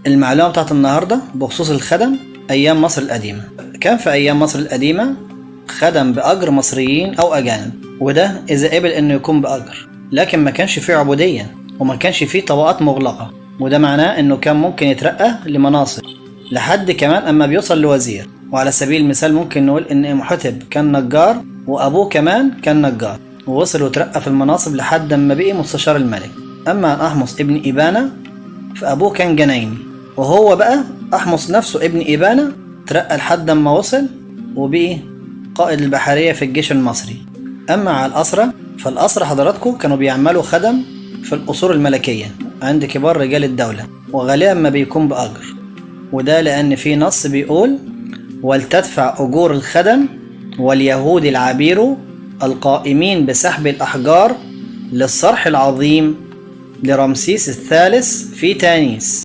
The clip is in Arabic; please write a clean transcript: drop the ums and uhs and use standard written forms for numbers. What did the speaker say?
المعلومة بتاعت النهاردة بخصوص الخدم أيام مصر القديمة. كان في أيام مصر القديمة خدم بأجر مصريين أو أجانب، وده إذا قبل إنه يكون بأجر، لكن ما كانش فيه عبودية وما كانش فيه طبقات مغلقة، وده معناه إنه كان ممكن يترقى لمناصب لحد كمان أما بيوصل لوزير. وعلى سبيل المثال ممكن نقول إن إمحتب كان نجار وأبوه كمان كان نجار، ووصل وترقى في المناصب لحد أما بقي مستشار الملك. أما عن أحمس ابن إبانة فأبوه كان جنايني، وهو بقى أحمس نفسه ابن إبانة ترقى لحد أما وصل وبقي قائد البحرية في الجيش المصري. أما على الأسرة فالأسرة حضراتكم كانوا بيعملوا خدم في القصور الملكية عند كبار رجال الدولة، وغالبا ما بيكون بأجر، وده لأن في نص بيقول: ولتدفع أجور الخدم واليهود العبير القائمين بسحب الأحجار للصرح العظيم لرمسيس الثالث في تانيس.